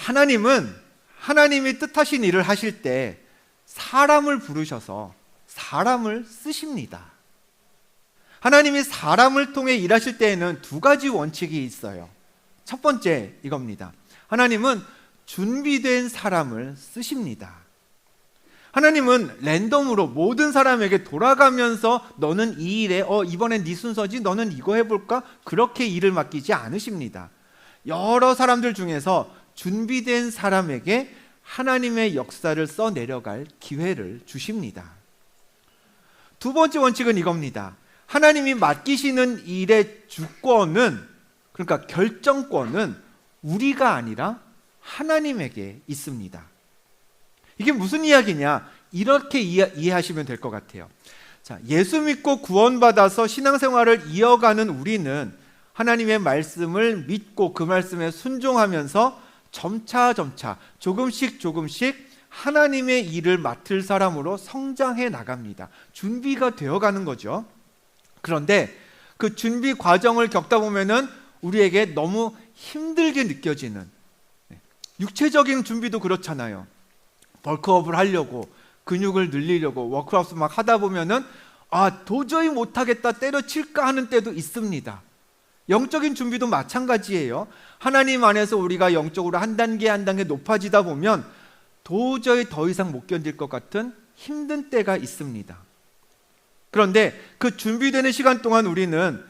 하나님은 하나님이 뜻하신 일을 하실 때 사람을 부르셔서 사람을 쓰십니다. 하나님이 사람을 통해 일하실 때에는 두 가지 원칙이 있어요. 첫 번째 이겁니다. 하나님은 준비된 사람을 쓰십니다. 하나님은 랜덤으로 모든 사람에게 돌아가면서 너는 이 일에 이번엔 네 순서지, 너는 이거 해볼까? 그렇게 일을 맡기지 않으십니다. 여러 사람들 중에서 준비된 사람에게 하나님의 역사를 써내려갈 기회를 주십니다. 두 번째 원칙은 이겁니다. 하나님이 맡기시는 일의 주권은, 그러니까 결정권은 우리가 아니라 하나님에게 있습니다. 이게 무슨 이야기냐? 이렇게 이해하시면 될 것 같아요. 자, 예수 믿고 구원받아서 신앙생활을 이어가는 우리는 하나님의 말씀을 믿고 그 말씀에 순종하면서 점차 조금씩 하나님의 일을 맡을 사람으로 성장해 나갑니다. 준비가 되어가는 거죠. 그런데 그 준비 과정을 겪다 보면은 우리에게 너무 힘들게 느껴지는, 육체적인 준비도 그렇잖아요. 벌크업을 하려고, 근육을 늘리려고 워크아웃 막 하다 보면은 도저히 못하겠다, 때려칠까 하는 때도 있습니다. 영적인 준비도 마찬가지예요. 하나님 안에서 우리가 영적으로 한 단계 높아지다 보면 도저히 더 이상 못 견딜 것 같은 힘든 때가 있습니다. 그런데 그 준비되는 시간 동안 우리는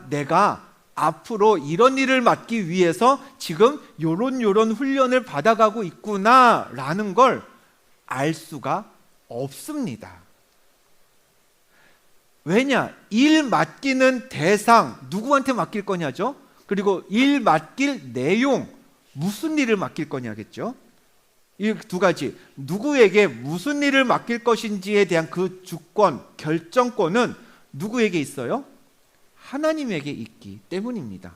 내가 앞으로 이런 일을 맡기 위해서 지금 요런 훈련을 받아가고 있구나 라는 걸 알 수가 없습니다. 왜냐? 일 맡기는 대상, 누구한테 맡길 거냐죠? 그리고 일 맡길 내용, 무슨 일을 맡길 거냐겠죠? 이 두 가지, 누구에게 무슨 일을 맡길 것인지에 대한 그 주권, 결정권은 누구에게 있어요? 하나님에게 있기 때문입니다.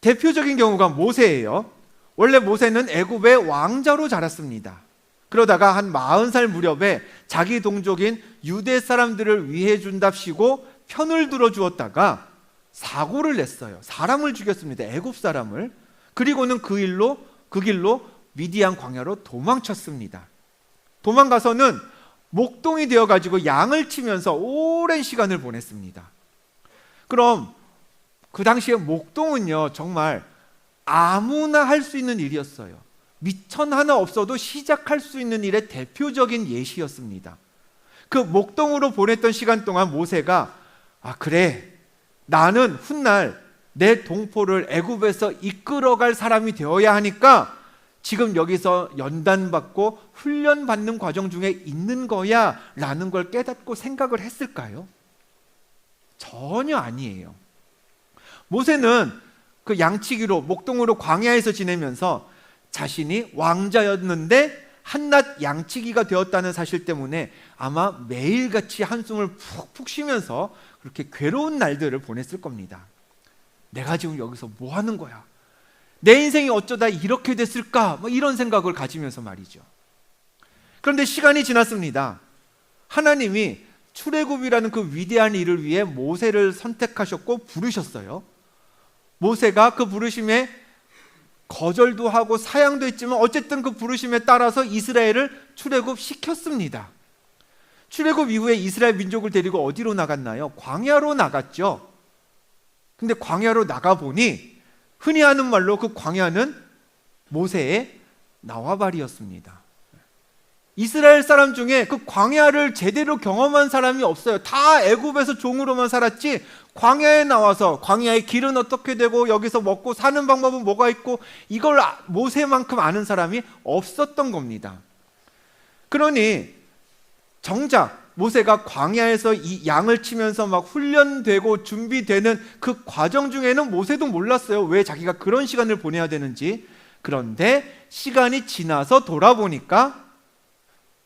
대표적인 경우가 모세예요. 원래 모세는 애굽의 왕자로 자랐습니다. 그러다가 한 40살 무렵에 자기 동족인 유대 사람들을 위해 준답시고 편을 들어주었다가 사고를 냈어요. 사람을 죽였습니다. 애굽 사람을. 그리고는 그 길로 미디안 광야로 도망쳤습니다. 도망가서는 목동이 되어가지고 양을 치면서 오랜 시간을 보냈습니다. 그럼 그 당시에 목동은요, 정말 아무나 할 수 있는 일이었어요. 미천 하나 없어도 시작할 수 있는 일의 대표적인 예시였습니다. 그 목동으로 보냈던 시간 동안 모세가 그래, 나는 훗날 내 동포를 애굽에서 이끌어갈 사람이 되어야 하니까 지금 여기서 연단받고 훈련받는 과정 중에 있는 거야 라는 걸 깨닫고 생각을 했을까요? 전혀 아니에요. 모세는 그 양치기로 목동으로 광야에서 지내면서 자신이 왕자였는데 한낱 양치기가 되었다는 사실 때문에 아마 매일같이 한숨을 푹푹 쉬면서 그렇게 괴로운 날들을 보냈을 겁니다. 내가 지금 여기서 뭐 하는 거야? 내 인생이 어쩌다 이렇게 됐을까? 이런 생각을 가지면서 말이죠. 그런데 시간이 지났습니다. 하나님이 출애굽이라는 그 위대한 일을 위해 모세를 선택하셨고 부르셨어요. 모세가 그 부르심에 거절도 하고 사양도 했지만 어쨌든 그 부르심에 따라서 이스라엘을 출애굽시켰습니다. 출애굽 이후에 이스라엘 민족을 데리고 어디로 나갔나요? 광야로 나갔죠. 근데 광야로 나가보니 흔히 하는 말로 그 광야는 모세의 나와바리였습니다. 이스라엘 사람 중에 그 광야를 제대로 경험한 사람이 없어요. 다 애굽에서 종으로만 살았지 광야에 나와서 광야의 길은 어떻게 되고 여기서 먹고 사는 방법은 뭐가 있고 이걸 모세만큼 아는 사람이 없었던 겁니다. 그러니 정작 모세가 광야에서 이 양을 치면서 막 훈련되고 준비되는 그 과정 중에는 모세도 몰랐어요. 왜 자기가 그런 시간을 보내야 되는지. 그런데 시간이 지나서 돌아보니까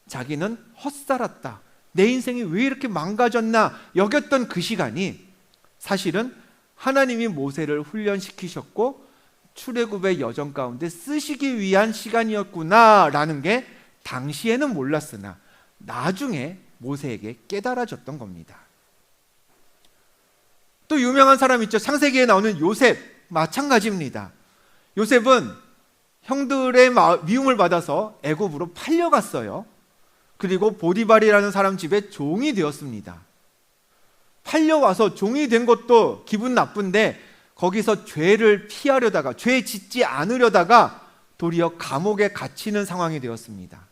자기는 헛살았다, 내 인생이 왜 이렇게 망가졌나 여겼던 그 시간이 사실은 하나님이 모세를 훈련시키셨고 출애굽의 여정 가운데 쓰시기 위한 시간이었구나라는 게 당시에는 몰랐으나 나중에 모세에게 깨달아졌던 겁니다. 또 유명한 사람 있죠. 창세기에 나오는 요셉, 마찬가지입니다. 요셉은 형들의 미움을 받아서 애굽으로 팔려갔어요. 그리고 보디발이라는 사람 집에 종이 되었습니다. 팔려와서 종이 된 것도 기분 나쁜데 거기서 죄를 피하려다가, 죄 짓지 않으려다가 도리어 감옥에 갇히는 상황이 되었습니다.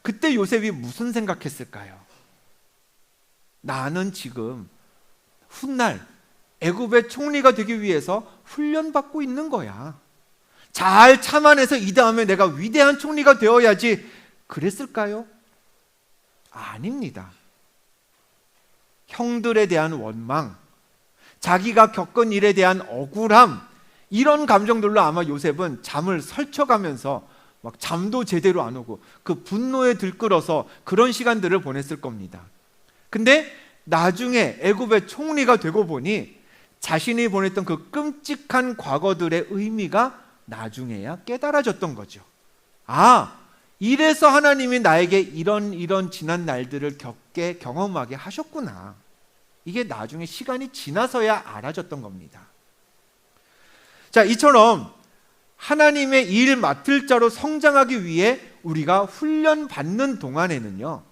그때 요셉이 무슨 생각했을까요? 나는 지금 훗날 애굽의 총리가 되기 위해서 훈련받고 있는 거야. 잘 참아내서 이 다음에 내가 위대한 총리가 되어야지. 그랬을까요? 아닙니다. 형들에 대한 원망, 자기가 겪은 일에 대한 억울함, 이런 감정들로 아마 요셉은 잠을 설쳐가면서 막 잠도 제대로 안 오고 그 분노에 들끓어서 그런 시간들을 보냈을 겁니다. 근데 나중에 애굽의 총리가 되고 보니 자신이 보냈던 그 끔찍한 과거들의 의미가 나중에야 깨달아졌던 거죠. 아, 이래서 하나님이 나에게 이런 지난 날들을 경험하게 하셨구나. 이게 나중에 시간이 지나서야 알아졌던 겁니다. 자, 이처럼 하나님의 일 맡을 자로 성장하기 위해 우리가 훈련받는 동안에는요,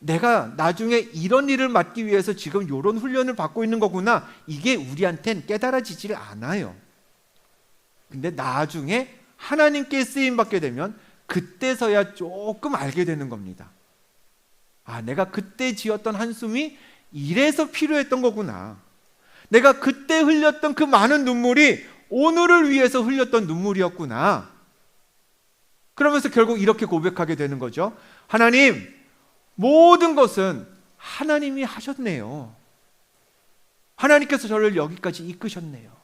내가 나중에 이런 일을 맡기 위해서 지금 이런 훈련을 받고 있는 거구나, 이게 우리한텐 깨달아지질 않아요. 근데 나중에 하나님께 쓰임받게 되면 그때서야 조금 알게 되는 겁니다. 아, 내가 그때 지었던 한숨이 이래서 필요했던 거구나. 내가 그때 흘렸던 그 많은 눈물이 오늘을 위해서 흘렸던 눈물이었구나. 그러면서 결국 이렇게 고백하게 되는 거죠. 하나님, 모든 것은 하나님이 하셨네요. 하나님께서 저를 여기까지 이끄셨네요.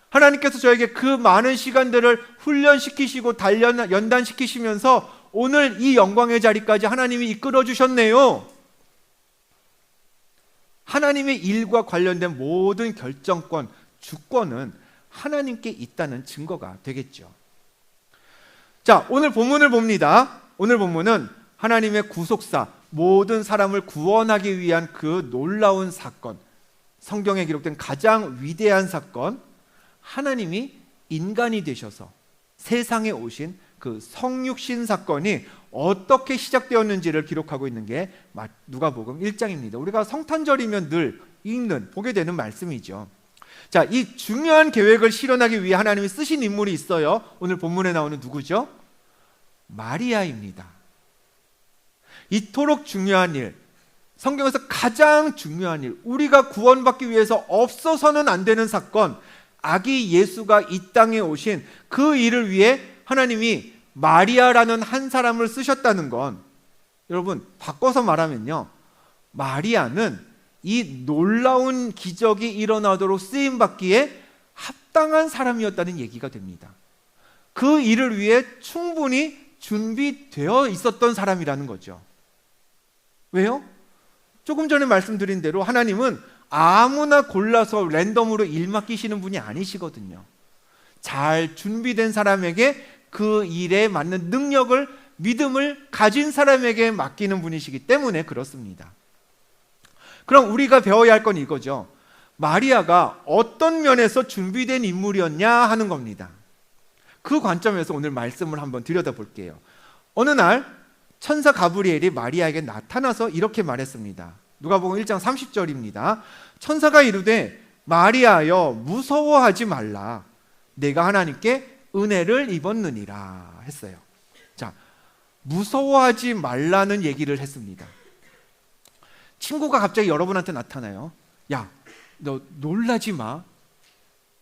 하나님께서 저에게 그 많은 시간들을 훈련시키시고 연단시키시면서 오늘 이 영광의 자리까지 하나님이 이끌어 주셨네요. 하나님의 일과 관련된 모든 결정권, 주권은 하나님께 있다는 증거가 되겠죠. 자, 오늘 본문을 봅니다. 오늘 본문은 하나님의 구속사, 모든 사람을 구원하기 위한 그 놀라운 사건, 성경에 기록된 가장 위대한 사건, 하나님이 인간이 되셔서 세상에 오신 그 성육신 사건이 어떻게 시작되었는지를 기록하고 있는 게 누가복음 1장입니다. 우리가 성탄절이면 늘 보게 되는 말씀이죠. 자, 이 중요한 계획을 실현하기 위해 하나님이 쓰신 인물이 있어요. 오늘 본문에 나오는 누구죠? 마리아입니다. 이토록 중요한 일, 성경에서 가장 중요한 일, 우리가 구원받기 위해서 없어서는 안 되는 사건, 아기 예수가 이 땅에 오신 그 일을 위해 하나님이 마리아라는 한 사람을 쓰셨다는 건, 여러분 바꿔서 말하면요, 마리아는 이 놀라운 기적이 일어나도록 쓰임받기에 합당한 사람이었다는 얘기가 됩니다. 그 일을 위해 충분히 준비되어 있었던 사람이라는 거죠. 왜요? 조금 전에 말씀드린 대로 하나님은 아무나 골라서 랜덤으로 일 맡기시는 분이 아니시거든요. 잘 준비된 사람에게 그 일에 맞는 능력을, 믿음을 가진 사람에게 맡기는 분이시기 때문에 그렇습니다. 그럼 우리가 배워야 할 건 이거죠. 마리아가 어떤 면에서 준비된 인물이었냐 하는 겁니다. 그 관점에서 오늘 말씀을 한번 들여다볼게요. 어느 날 천사 가브리엘이 마리아에게 나타나서 이렇게 말했습니다. 누가복음 1장 30절입니다. 천사가 이르되 마리아여 무서워하지 말라. 내가 하나님께 은혜를 입었느니라 했어요. 자, 무서워하지 말라는 얘기를 했습니다. 친구가 갑자기 여러분한테 나타나요. 야, 너 놀라지 마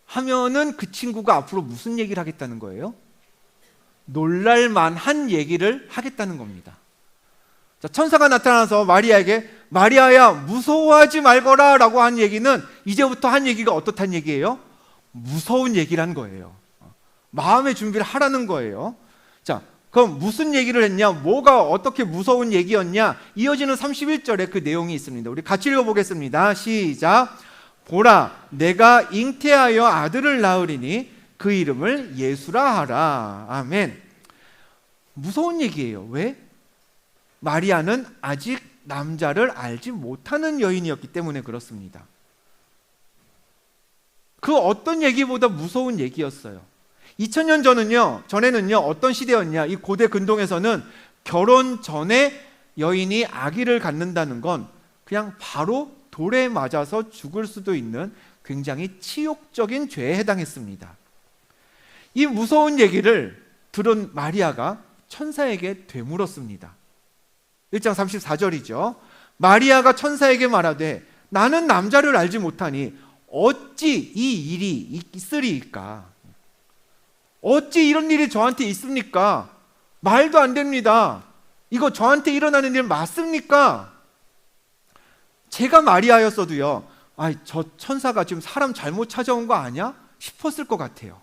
하면은 그 친구가 앞으로 무슨 얘기를 하겠다는 거예요? 놀랄만한 얘기를 하겠다는 겁니다. 자, 천사가 나타나서 마리아에게 마리아야 무서워하지 말거라 라고 한 얘기는 이제부터 한 얘기가 어떻단 얘기예요? 무서운 얘기란 거예요. 마음의 준비를 하라는 거예요. 자, 그럼 무슨 얘기를 했냐? 뭐가 어떻게 무서운 얘기였냐? 이어지는 31절에 그 내용이 있습니다. 우리 같이 읽어보겠습니다. 시작. 보라, 내가 잉태하여 아들을 낳으리니 그 이름을 예수라 하라. 아멘. 무서운 얘기예요. 왜? 마리아는 아직 남자를 알지 못하는 여인이었기 때문에 그렇습니다. 그 어떤 얘기보다 무서운 얘기였어요. 2000년 전에는요 어떤 시대였냐, 이 고대 근동에서는 결혼 전에 여인이 아기를 갖는다는 건 그냥 바로 돌에 맞아서 죽을 수도 있는 굉장히 치욕적인 죄에 해당했습니다. 이 무서운 얘기를 들은 마리아가 천사에게 되물었습니다. 1장 34절이죠. 마리아가 천사에게 말하되 나는 남자를 알지 못하니 어찌 이 일이 있으리이까? 어찌 이런 일이 저한테 있습니까? 말도 안 됩니다. 이거 저한테 일어나는 일 맞습니까? 제가 마리아였어도요, 저 천사가 지금 사람 잘못 찾아온 거 아니야? 싶었을 것 같아요.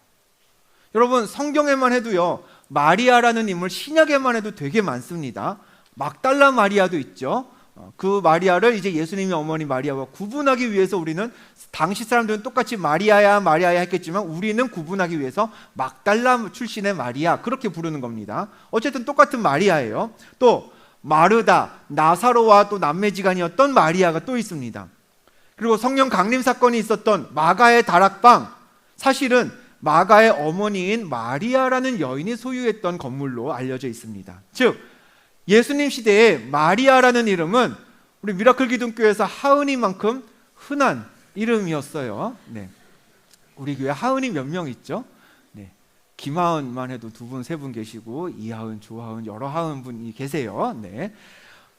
여러분, 성경에만 해도요 마리아라는 인물, 신약에만 해도 되게 많습니다. 막달라 마리아도 있죠. 그 마리아를 이제 예수님의 어머니 마리아와 구분하기 위해서 우리는, 당시 사람들은 똑같이 마리아야 마리아야 했겠지만 우리는 구분하기 위해서 막달라 출신의 마리아, 그렇게 부르는 겁니다. 어쨌든 똑같은 마리아예요. 또 마르다, 나사로와 또 남매지간이었던 마리아가 또 있습니다. 그리고 성령 강림 사건이 있었던 마가의 다락방, 사실은 마가의 어머니인 마리아라는 여인이 소유했던 건물로 알려져 있습니다. 즉 예수님 시대에 마리아라는 이름은 우리 미라클 기둥교회에서 하은이만큼 흔한 이름이었어요. 네. 우리 교회 하은이 몇 명 있죠? 네. 김하은만 해도 2분, 3분 계시고 이하은, 조하은, 여러 하은 분이 계세요. 네.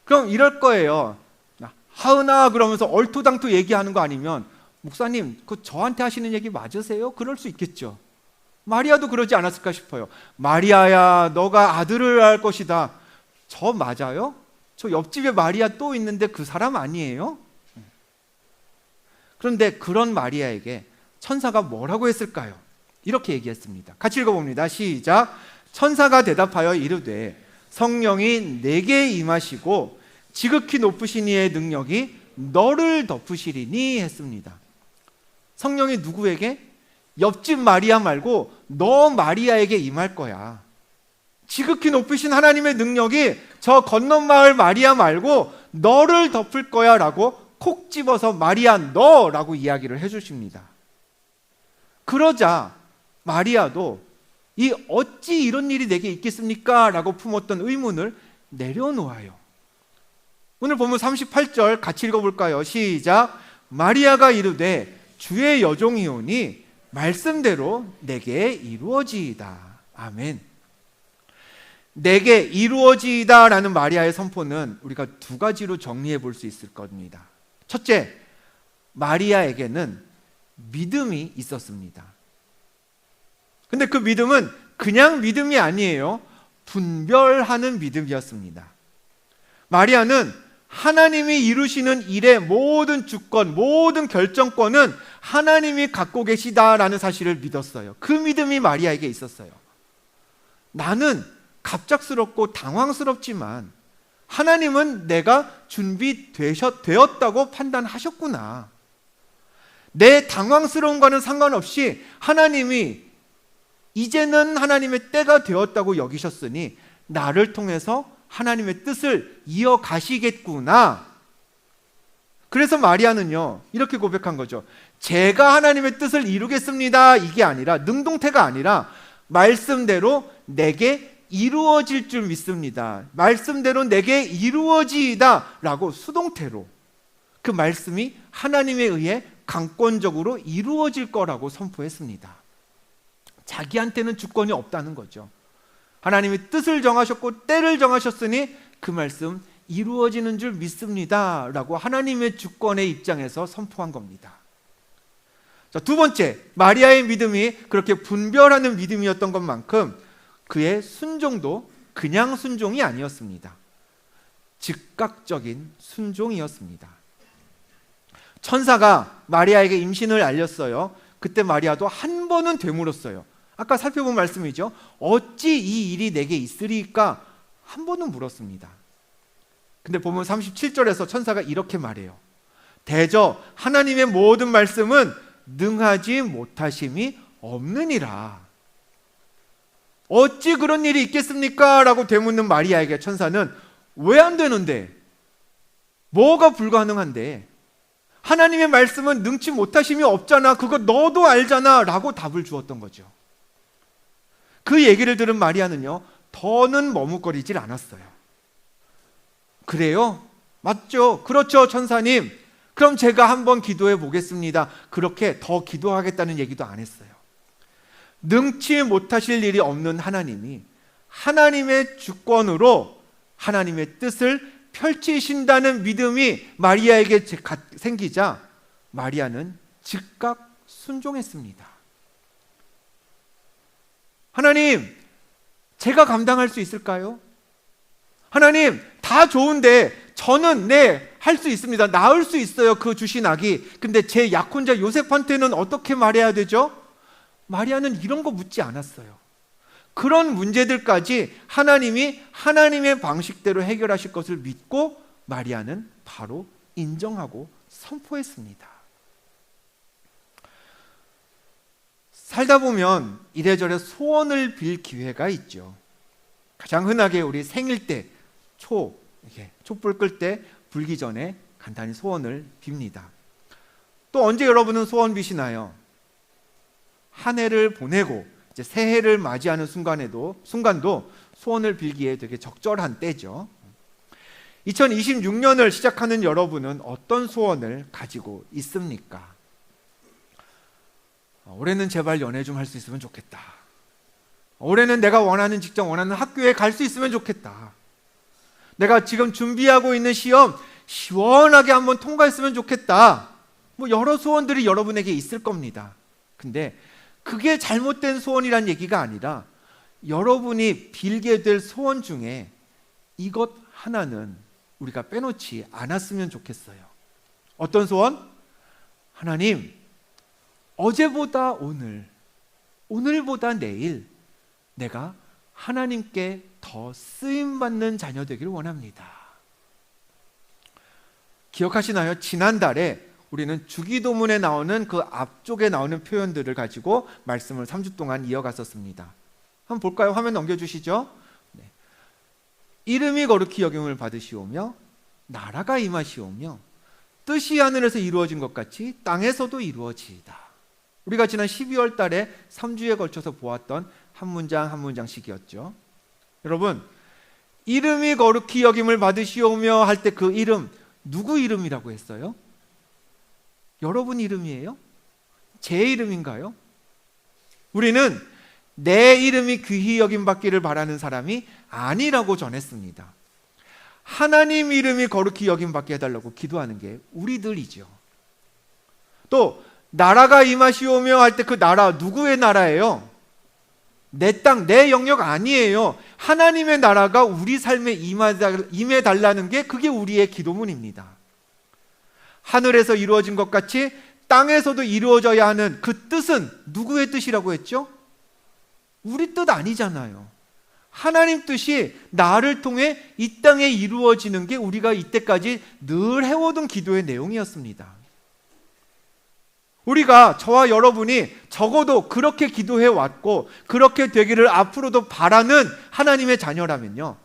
그럼 이럴 거예요. 하은아 그러면서 얼토당토 얘기하는 거 아니면, 목사님 그 저한테 하시는 얘기 맞으세요? 그럴 수 있겠죠. 마리아도 그러지 않았을까 싶어요. 마리아야 너가 아들을 낳을 것이다. 저 맞아요? 저 옆집에 마리아 또 있는데 그 사람 아니에요? 그런데 그런 마리아에게 천사가 뭐라고 했을까요? 이렇게 얘기했습니다. 같이 읽어봅니다. 시작. 천사가 대답하여 이르되 성령이 내게 임하시고 지극히 높으신 이의 능력이 너를 덮으시리니 했습니다. 성령이 누구에게? 옆집 마리아 말고 너 마리아에게 임할 거야. 지극히 높으신 하나님의 능력이 저 건넌 마을 마리아 말고 너를 덮을 거야 라고 콕 집어서 마리아 너라고 이야기를 해주십니다. 그러자 마리아도 이 어찌 이런 일이 내게 있겠습니까? 라고 품었던 의문을 내려놓아요. 오늘 본문 38절 같이 읽어볼까요? 시작. 마리아가 이르되 주의 여종이오니 말씀대로 내게 이루어지이다. 아멘. 내게 이루어지이다 라는 마리아의 선포는 우리가 2가지로 정리해 볼 수 있을 겁니다. 첫째, 마리아에게는 믿음이 있었습니다. 근데 그 믿음은 그냥 믿음이 아니에요. 분별하는 믿음이었습니다. 마리아는 하나님이 이루시는 일의 모든 주권, 모든 결정권은 하나님이 갖고 계시다라는 사실을 믿었어요. 그 믿음이 마리아에게 있었어요. 나는 갑작스럽고 당황스럽지만 하나님은 내가 준비되었다고 판단하셨구나. 내 당황스러움과는 상관없이 하나님이 이제는 하나님의 때가 되었다고 여기셨으니 나를 통해서 하나님의 뜻을 이어가시겠구나. 그래서 마리아는요 이렇게 고백한 거죠. 제가 하나님의 뜻을 이루겠습니다. 이게 아니라, 능동태가 아니라 말씀대로 내게 이루어질 줄 믿습니다. 말씀대로 내게 이루어지이다 라고 수동태로 그 말씀이 하나님에 의해 강권적으로 이루어질 거라고 선포했습니다. 자기한테는 주권이 없다는 거죠. 하나님이 뜻을 정하셨고 때를 정하셨으니 그 말씀 이루어지는 줄 믿습니다 라고 하나님의 주권의 입장에서 선포한 겁니다. 자, 2번째, 마리아의 믿음이 그렇게 분별하는 믿음이었던 것만큼 그의 순종도 그냥 순종이 아니었습니다. 즉각적인 순종이었습니다. 천사가 마리아에게 임신을 알렸어요. 그때 마리아도 한 번은 되물었어요. 아까 살펴본 말씀이죠. 어찌 이 일이 내게 있으리까? 한 번은 물었습니다. 근데 보면 37절에서 천사가 이렇게 말해요. 대저 하나님의 모든 말씀은 능하지 못하심이 없느니라. 어찌 그런 일이 있겠습니까? 라고 되묻는 마리아에게 천사는 왜 안 되는데? 뭐가 불가능한데? 하나님의 말씀은 능치 못하심이 없잖아. 그거 너도 알잖아. 라고 답을 주었던 거죠. 그 얘기를 들은 마리아는요, 더는 머뭇거리질 않았어요. 그래요? 맞죠? 그렇죠, 천사님. 그럼 제가 한번 기도해 보겠습니다. 그렇게 더 기도하겠다는 얘기도 안 했어요. 능치 못하실 일이 없는 하나님이 하나님의 주권으로 하나님의 뜻을 펼치신다는 믿음이 마리아에게 생기자 마리아는 즉각 순종했습니다. 하나님, 제가 감당할 수 있을까요? 하나님, 다 좋은데 저는 할 수 있습니다. 낳을 수 있어요, 그 주신 아기. 근데 제 약혼자 요셉한테는 어떻게 말해야 되죠? 마리아는 이런 거 묻지 않았어요. 그런 문제들까지 하나님이 하나님의 방식대로 해결하실 것을 믿고 마리아는 바로 인정하고 선포했습니다. 살다 보면 이래저래 소원을 빌 기회가 있죠. 가장 흔하게 우리 생일 때 촛불 끌 때 불기 전에 간단히 소원을 빕니다. 또 언제 여러분은 소원 비시나요? 한 해를 보내고 이제 새해를 맞이하는 순간도 소원을 빌기에 되게 적절한 때죠. 2026년을 시작하는 여러분은 어떤 소원을 가지고 있습니까? 올해는 제발 연애 좀 할 수 있으면 좋겠다. 올해는 내가 원하는 직장, 원하는 학교에 갈 수 있으면 좋겠다. 내가 지금 준비하고 있는 시험 시원하게 한번 통과했으면 좋겠다. 여러 소원들이 여러분에게 있을 겁니다. 근데 그게 잘못된 소원이란 얘기가 아니라 여러분이 빌게 될 소원 중에 이것 하나는 우리가 빼놓지 않았으면 좋겠어요. 어떤 소원? 하나님, 어제보다 오늘, 오늘보다 내일 내가 하나님께 더 쓰임받는 자녀 되기를 원합니다. 기억하시나요? 지난달에 우리는 주기도문에 나오는 그 앞쪽에 나오는 표현들을 가지고 말씀을 3주 동안 이어갔었습니다. 한번 볼까요? 화면 넘겨주시죠. 네. 이름이 거룩히 여김을 받으시오며 나라가 임하시오며 뜻이 하늘에서 이루어진 것 같이 땅에서도 이루어지이다. 우리가 지난 12월 달에 3주에 걸쳐서 보았던 한 문장 한 문장씩이었죠. 여러분, 이름이 거룩히 여김을 받으시오며 할 때 그 이름 누구 이름이라고 했어요? 여러분 이름이에요? 제 이름인가요? 우리는 내 이름이 귀히 여김받기를 바라는 사람이 아니라고 전했습니다. 하나님 이름이 거룩히 여김받게 해달라고 기도하는 게 우리들이죠. 또 나라가 임하시오며 할 때 그 나라 누구의 나라예요? 내 땅, 내 영역 아니에요. 하나님의 나라가 우리 삶에 임해달라는 게 그게 우리의 기도문입니다. 하늘에서 이루어진 것 같이 땅에서도 이루어져야 하는 그 뜻은 누구의 뜻이라고 했죠? 우리 뜻 아니잖아요. 하나님 뜻이 나를 통해 이 땅에 이루어지는 게 우리가 이때까지 늘 해오던 기도의 내용이었습니다. 우리가, 저와 여러분이 적어도 그렇게 기도해 왔고 그렇게 되기를 앞으로도 바라는 하나님의 자녀라면요,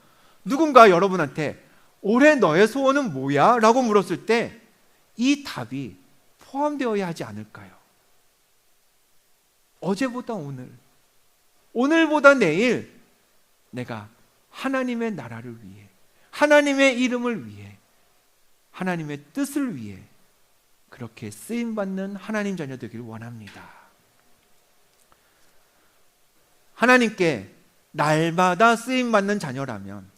누군가 여러분한테 올해 너의 소원은 뭐야? 라고 물었을 때 이 답이 포함되어야 하지 않을까요? 어제보다 오늘, 오늘보다 내일 내가 하나님의 나라를 위해, 하나님의 이름을 위해, 하나님의 뜻을 위해 그렇게 쓰임받는 하나님 자녀 되기를 원합니다. 하나님께 날마다 쓰임받는 자녀라면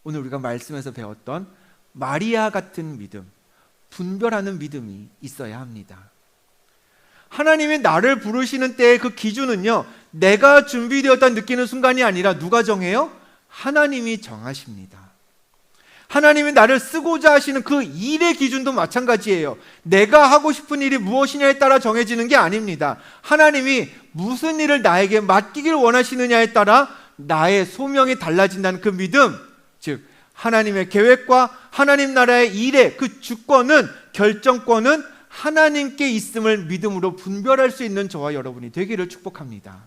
오늘 우리가 말씀에서 배웠던 마리아 같은 믿음, 분별하는 믿음이 있어야 합니다. 하나님이 나를 부르시는 때의 그 기준은요, 내가 준비되었다 느끼는 순간이 아니라 누가 정해요? 하나님이 정하십니다. 하나님이 나를 쓰고자 하시는 그 일의 기준도 마찬가지예요. 내가 하고 싶은 일이 무엇이냐에 따라 정해지는 게 아닙니다. 하나님이 무슨 일을 나에게 맡기길 원하시느냐에 따라 나의 소명이 달라진다는 그 믿음, 즉 하나님의 계획과 하나님 나라의 일의 그 주권은, 결정권은 하나님께 있음을 믿음으로 분별할 수 있는 저와 여러분이 되기를 축복합니다.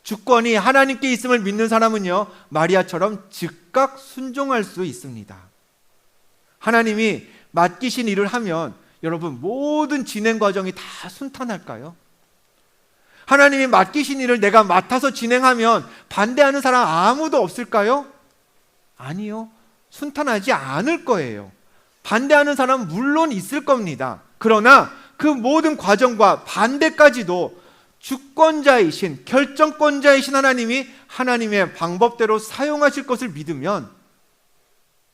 주권이 하나님께 있음을 믿는 사람은요, 마리아처럼 즉각 순종할 수 있습니다. 하나님이 맡기신 일을 하면 여러분 모든 진행 과정이 다 순탄할까요? 하나님이 맡기신 일을 내가 맡아서 진행하면 반대하는 사람 아무도 없을까요? 아니요. 순탄하지 않을 거예요. 반대하는 사람 물론 있을 겁니다. 그러나 그 모든 과정과 반대까지도 주권자이신, 결정권자이신 하나님이 하나님의 방법대로 사용하실 것을 믿으면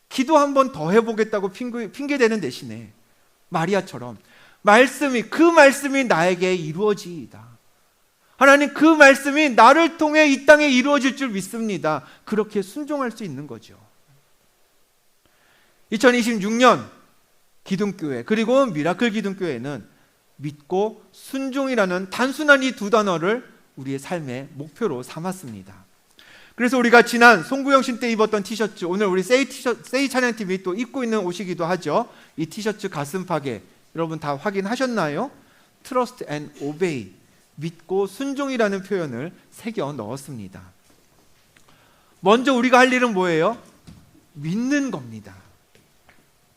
기도 한 번 더 해보겠다고 핑계대는 대신에 마리아처럼 그 말씀이 나에게 이루어지이다. 하나님, 그 말씀이 나를 통해 이 땅에 이루어질 줄 믿습니다. 그렇게 순종할 수 있는 거죠. 2026년 기둥교회 그리고 미라클 기둥교회는 믿고 순종이라는 단순한 이 두 단어를 우리의 삶의 목표로 삼았습니다. 그래서 우리가 지난 송구영신 때 입었던 티셔츠, 오늘 우리 세이 찬양팀이 또 입고 있는 옷이기도 하죠. 이 티셔츠 가슴팍에 여러분 다 확인하셨나요? Trust and Obey, 믿고 순종이라는 표현을 새겨 넣었습니다. 먼저 우리가 할 일은 뭐예요? 믿는 겁니다.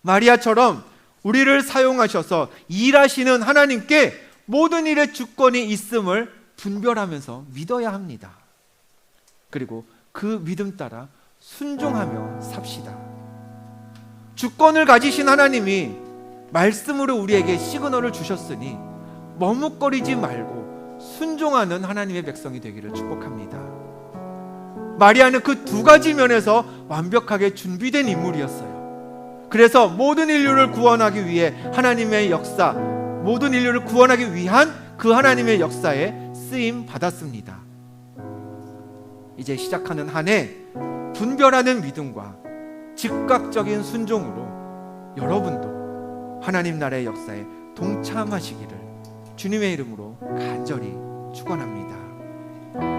마리아처럼 우리를 사용하셔서 일하시는 하나님께 모든 일의 주권이 있음을 분별하면서 믿어야 합니다. 그리고 그 믿음 따라 순종하며 삽시다. 주권을 가지신 하나님이 말씀으로 우리에게 시그널을 주셨으니 머뭇거리지 말고 순종하는 하나님의 백성이 되기를 축복합니다. 마리아는 그 두 가지 면에서 완벽하게 준비된 인물이었어요. 그래서 모든 인류를 구원하기 위해 하나님의 역사, 모든 인류를 구원하기 위한 그 하나님의 역사에 쓰임 받았습니다. 이제 시작하는 한 해 분별하는 믿음과 즉각적인 순종으로 여러분도 하나님 나라의 역사에 동참하시기를 주님의 이름으로 간절히 축원합니다.